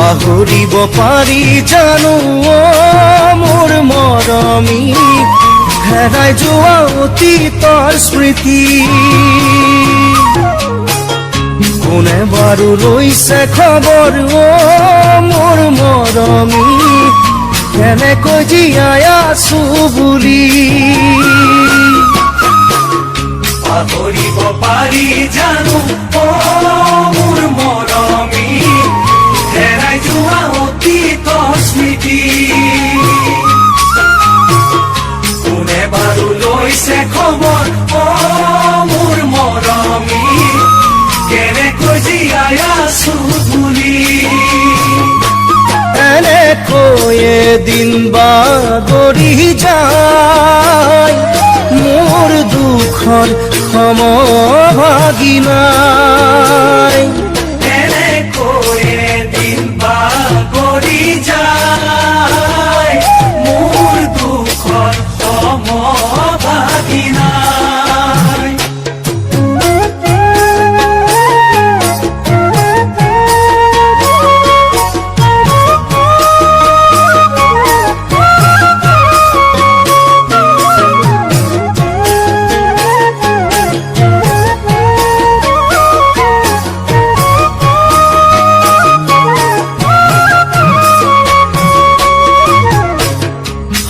পাহৰিব পাৰি জানো মোৰ মৰমী হেৰাই যোৱা অতীতৰ স্মৃতি কোনে বাৰু লৈছে খবৰ মোৰ মৰমী কেনেকৈ জীয়াই আছো বুলি পাহৰিব পাৰি জানো মোৰ মৰমী হেৰাই যোৱা অতীতৰ স্মৃতি কোনে বাৰু লৈছে খবৰ মোৰ মৰমী কেনেকৈ জীয়াই আছো বুলি এনেকৈ এদিন বাগৰি যায় মোৰ দুখৰ সমভাগিনাই এনেকৈ এদিন বাগৰি যায় মোৰ দুখৰ সমভাগিনাই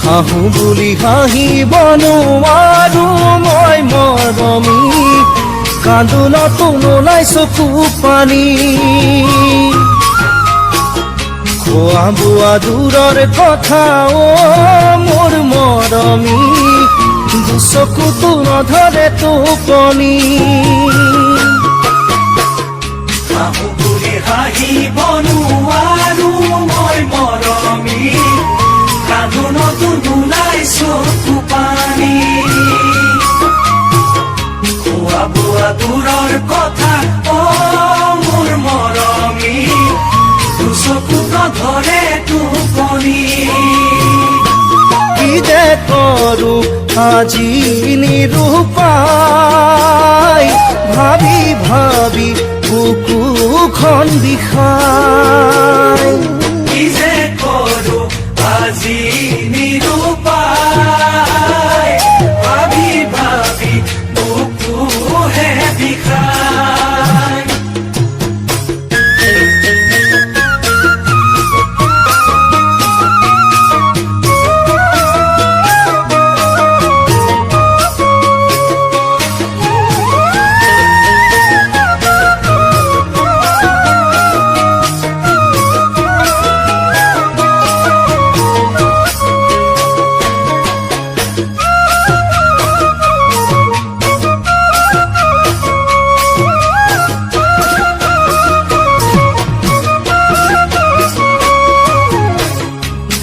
হাঁহো বুলি হাঁহিব নোৱাৰো মই মৰমী কান্দোনতো নোলাই চকু পানী খোৱা বোৱা দূৰৰ কথা মোৰ মৰমী দুচকুতো নধৰে টোপনি হাঁহো বুলি হাঁহিব নোৱাৰো মই মৰমী কান্দোনতো নোলাই চকু পানী খোৱা বোৱা দূৰৰ কথা মোৰ মৰমী দুচকু নধৰে টোপনি কি যে কৰো আজি নিৰূপায় ভাবি ভাবি বুকুখন বিষায় কি যে কৰো আজি নিৰূপায় ভাবি ভাবি বুকুহে বিষায়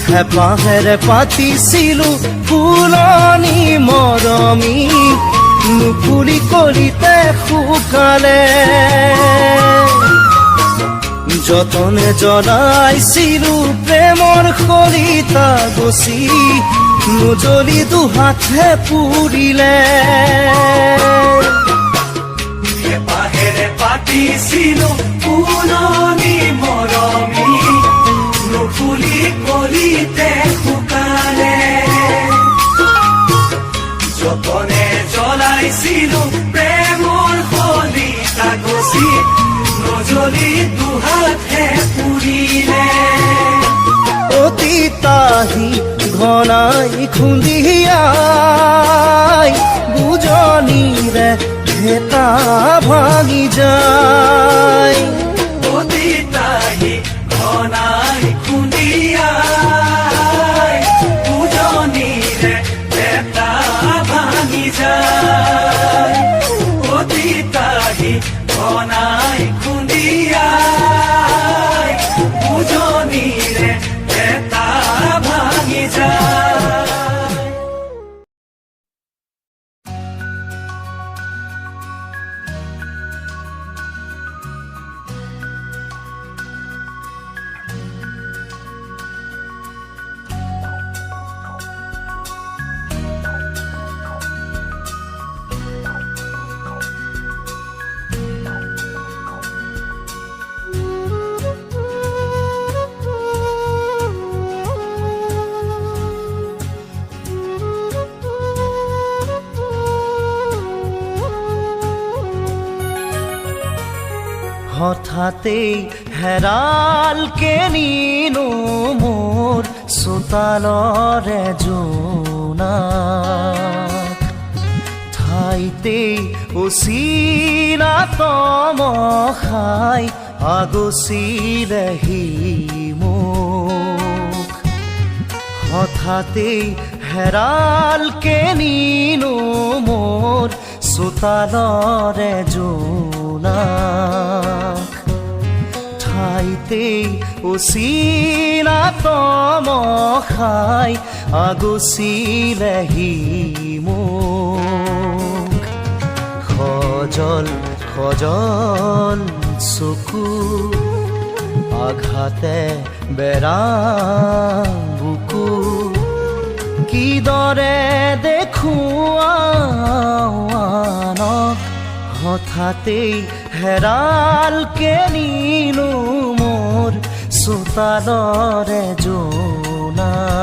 হেঁপাহেৰে পাতিছিলো ফুলনি মৰমী নুপুলি কলিতে শুকালে যতনে জ্বলাইছিলো প্ৰেমৰ খৰিতা গছি নুজ্বলি দুহাতে পুৰিলে হেঁপাহেৰে পাতিছিলো ফুলনি মৰমী নুফুলি কলিতে শুকালে যতনে জ্বলাইছিলো প্ৰেমৰ খলিতা গছি নজ্বলি দুহাতে পুৰিলে অতীতাহি ঘনাই খুন্দিয়াই বুজনিৰে ভেটা ভাঙি যায় অতীতাহি ঘনাই খুন্দিয়াই বুজনিৰে ভেটা ভাঙি যায় অতীতাহি ঘনাই খুন্দিয়াই বুজনিৰে ভেটা ভাঙি যায় হঠাতেই হেৰাল কে নিনো মোৰ চোতালৰে জোনাক ঠাইতেই অচিনা তমসাই আগচিলেহি মোক হঠাতেই হেৰাল কে নিনো মোৰ চোতালৰে জোনাক ঠাইতেই অচিনা তমসাই আগচিলেহি মোক খজল খজল চকু আঘাতে বেৰা বুকু কিদৰে দেখুৱানক হঠাতেই হেৰাল কে নিনো মোৰ চোতালৰে জোনাক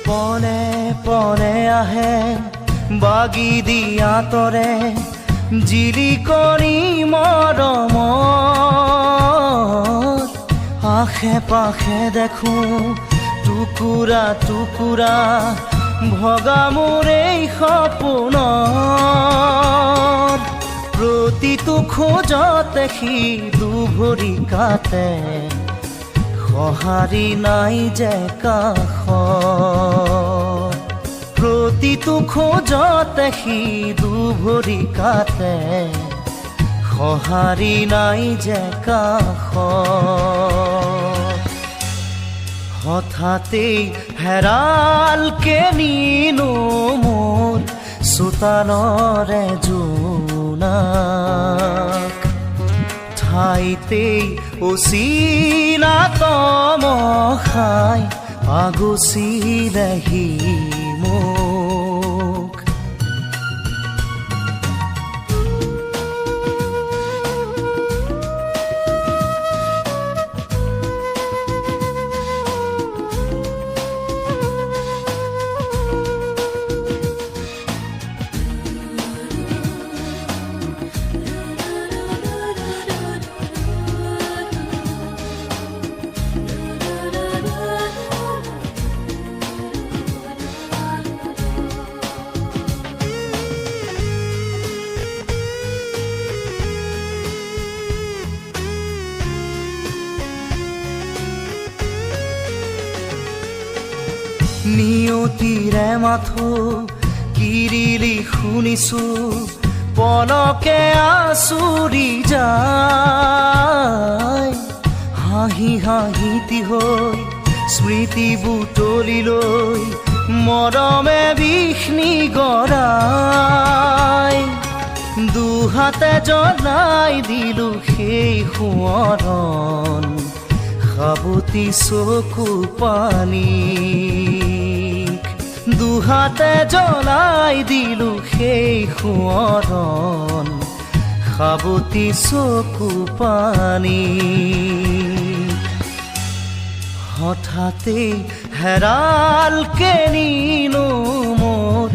পনে পনে আহে বাগি দিয়া তৰে জিলিকনি মৰমত আশে পাশে দেখো টুকুৰা টুকুৰা ভগা মোৰ এই সপোনত প্ৰতিটো খোজতে সি দুভৰি কাটে সঁহাৰি নাই যে কাষত প্ৰতিটো খোজতে সি দুভৰি কাটে সঁহাৰি নাই যে কাষত হঠাতেই হেৰাল কে নিনো মোৰ চোতালৰে জোনাক ঠাইতেই অচিনা তমসাই আগচিলেহি মোক নিয়তিৰে মাথো কিৰিলি শুনিছো পলকে আচুৰি যায় হাঁহি হাঁহিতি হৈ স্মৃতি বুটলি লৈ মৰমে বিষ্ণি গৰাই দুহাতে জ্বলাই দিলো সেই সোঁৱৰণ সাবতি চকু পানী দুহাতে জ্বলাই দিলো সেই সোঁৱৰণ সাবতি চকু পানী হঠাতেই হেৰাল কে নিনো মোৰ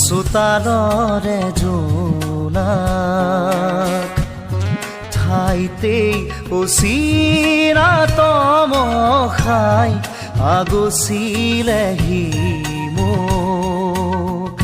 চোতালৰে জোনাক ঠাইতেই অচিনা তমসাই আগচিলেহি মোক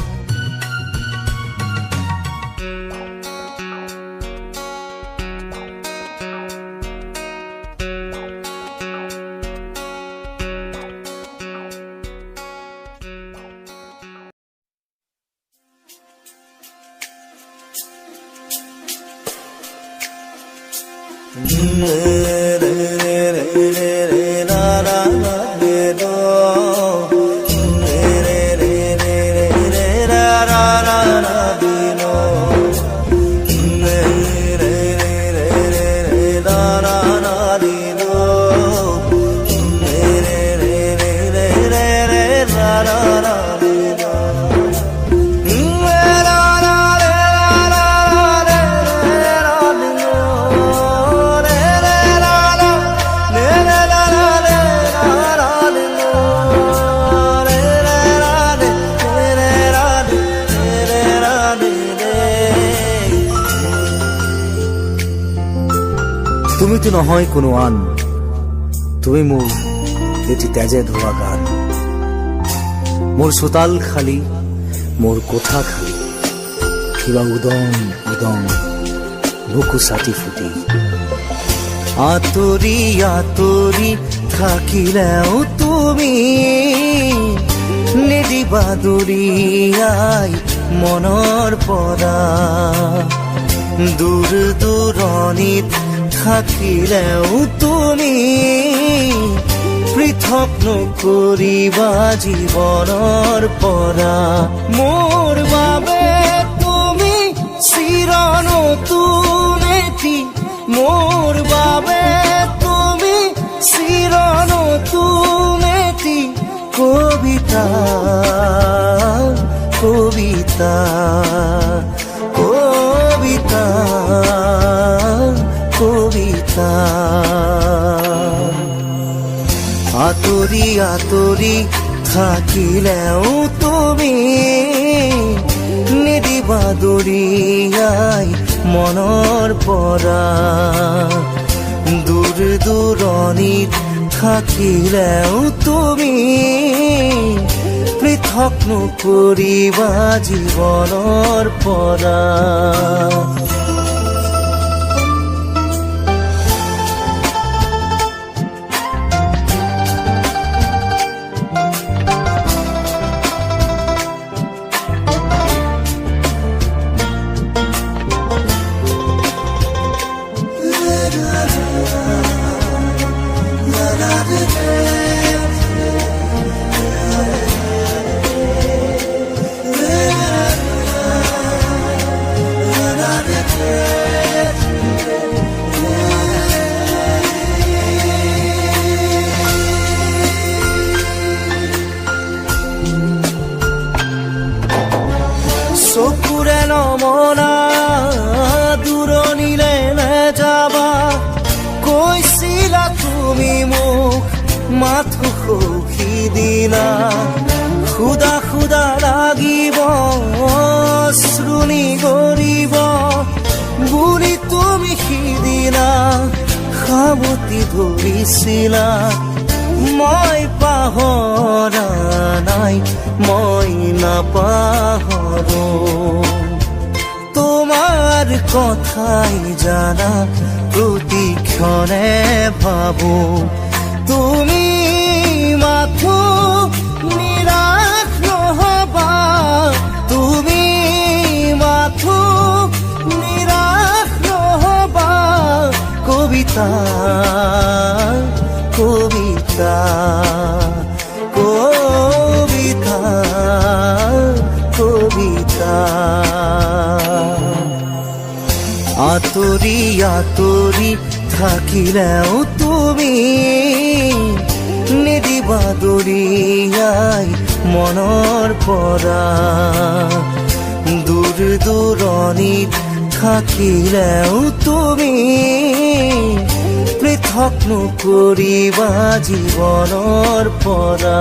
তুমিতো নহয় কোনো আন, তুমি মোৰ এটি তেজে ধোৱা গান। মোৰ চোতাল খালী, মোৰ কোঠা খালী, কিবা উদং উদং বুকু চাটি ফুটি। আঁতৰি আঁতৰি থাকিলেও তুমি নিদিবা দূৰিয়াই মনৰ পৰা। দূৰ দূৰণিত থাকিলেও তুমি পৃথক নকৰিবা জীৱনৰ পৰা। মোৰ বাবে তুমি চিৰ নতুন এটি, মোৰ বাবে তুমি চিৰ নতুন এটি কবিতা, কবিতা, কবিতা, কবিতা। আঁতৰি আঁতৰি থাকিলেও তুমি নিদিবা দূৰিয়াই মনৰ পৰা। দূৰ দূৰণিত থাকিলেও তুমি পৃথক নকৰিবা জীৱনৰ পৰা। চকুৰে নমনা দূৰণিলে নেযাবা, কৈছিলা তুমি মোক মাথো সখী দিলা। খুদা খুদা লাগিব শ্ৰুণি গৰিব বুলি তুমি সিদিনা সাৱটি ধৰিছিলা। মই পাহৰা নাই, মই নাপাহৰো তোমাৰ কথাই জানা প্ৰতিক্ষণে ভাবো। তুমি মাথো নিৰাশ নহবা, তুমি মাথো নিৰাশ নহবা। কবিতা, কবিতা, কবিতা, কবিতা। আঁতৰি আঁতৰি থাকিলেও তুমি নিদিবা দূৰিয়াই মনৰ পৰা। দূৰ দূৰণিত থাকিলেও তুমি পৃথক নকৰিবা জীৱনৰ পৰা।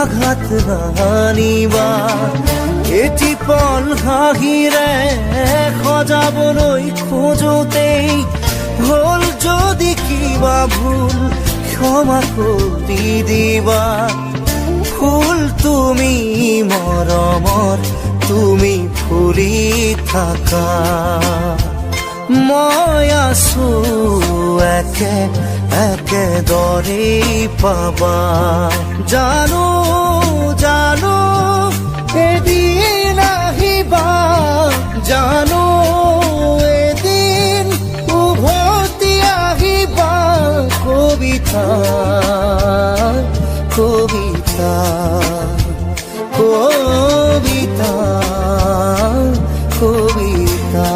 আঘাত নানিবা এটি পল হাঁহিৰে সজাবলৈ খোজোতেই হ'ল যদি কিবা ভুল ক্ষমা কৰি দিবা ফুল তুমি মৰমৰ তুমি ফুলি থাকা মই আছো একে একেদৰেই পাবা জানো জানো এদিন আহিবা জানো এদিন উভতি আহিবা কবিতা কবিতা কবিতা কবিতা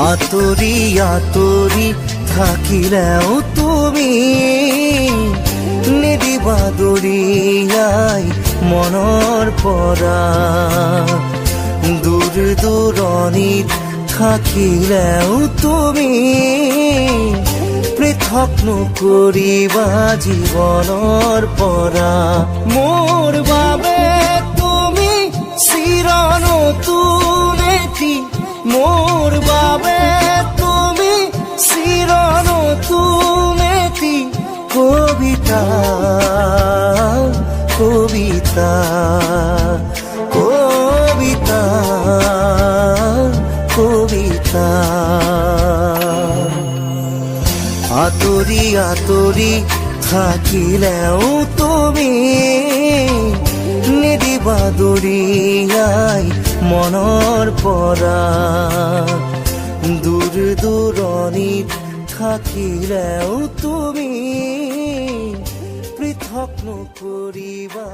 আঁতৰি আঁতৰি থাকিলেও তুমি নিদিবা দৰিয়াই মনৰ পৰা দূৰ দূৰণিত থাকিলেও তুমি পৃথক নকৰিবা জীৱনৰ পৰা মোৰ বাবে তুমি চিৰ নতুন এটি মোৰ বাবে তুমি চিৰ নতুন এটি কবিতা কবিতা কবিতা কবিতা আঁতৰি আঁতৰি থাকিলেও তুমি নিদিবা দৰিয়াই মনৰ পৰা দূৰ দূৰণিত থাকিলেও তুমি পৃথক নকৰিবা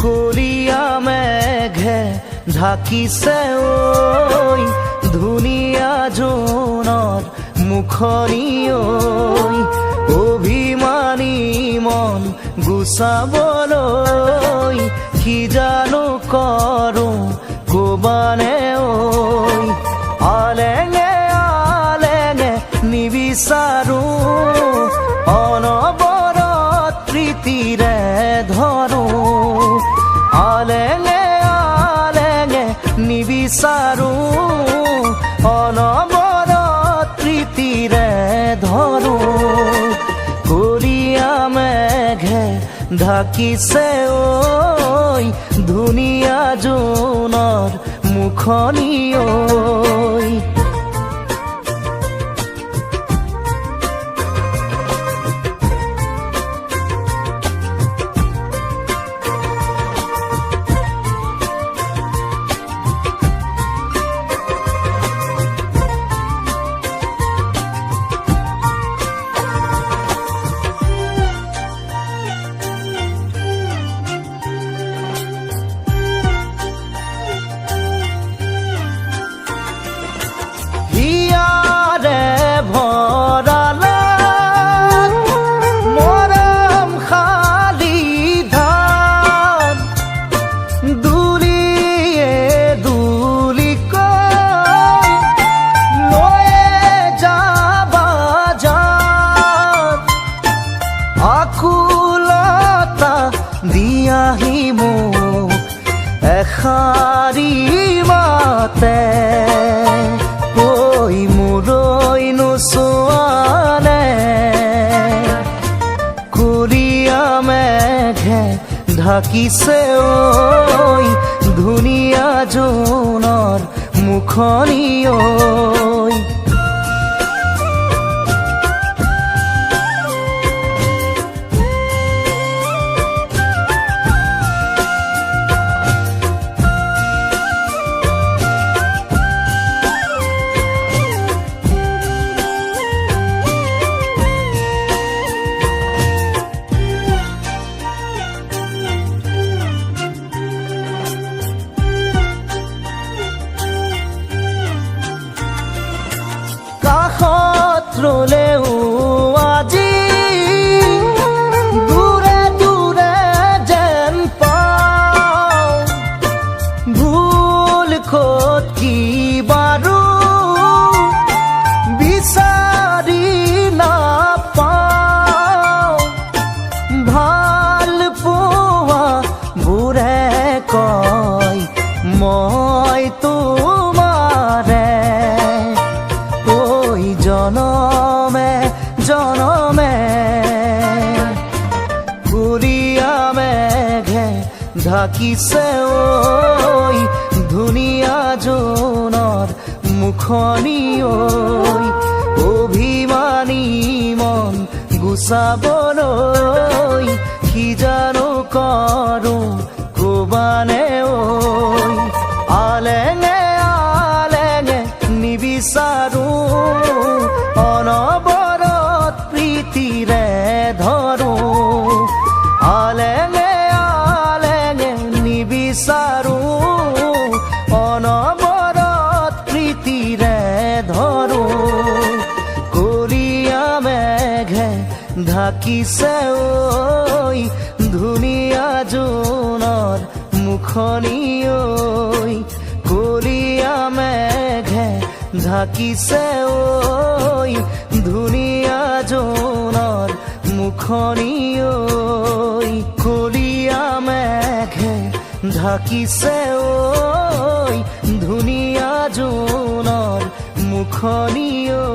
কলিয়া মেঘে ঢাকিছে ঐ ধুনীয়া জোনত মুখনি ঐ অভিমানী মন গুচাবলৈ কি জানো কৰোঁ কবানে ঐ আলেঙে আলেঙে নিবিচাৰোঁ অনবৰত প্ৰীতিৰে ধৰোঁ আলেঙে আলেঙে নিবিচাৰোঁ অনবৰত প্ৰীতিৰে ধৰোঁ কলিয়া মেঘে ঢাকিছে ঐ ধুনীয়া জোনৰ মুখনি ঐ এশাৰী মাতে ঐ মোৰৈ নোচোৱানে কলিয়া মেঘে ঢাকিছে ঐ ধুনীয়া জোনৰ মুখনি ঐ ৰলেও আজি দূৰে দূৰে যেন পাওঁ ভুল ক'ত কি বাৰু বিচাৰি নাপাওঁ ভাল পোৱা বোৰে কয় মই তোমাৰে ঐ জনমে জনমে কুৰিয়া মেঘে ঢাকিছে ঐ ধুনীয়া জোনৰ মুখনি ঐ অভিমানী মন গুচাবলৈ কি জানো কৰোঁ ক'বানে ঐ আলেঙে আলেঙে নিবিচাৰোঁ অনবৰত প্ৰীতিৰে ধৰোঁ আলেঙে আলেঙে নিবিচাৰোঁ অনবৰত প্ৰীতিৰে ধৰোঁ কুৰিয়া মেঘে ঢাকিছে ঐ ধুনীয়া জোনৰ মুখনি ঐ কুৰিয়া মেঘে ঢাকিছে ঐ ধুনীয়া জোনৰ মুখনি ঐ কুৰিয়া মেঘে ঢাকিছে ঐ ধুনীয়া জোনৰ মুখনি ঐ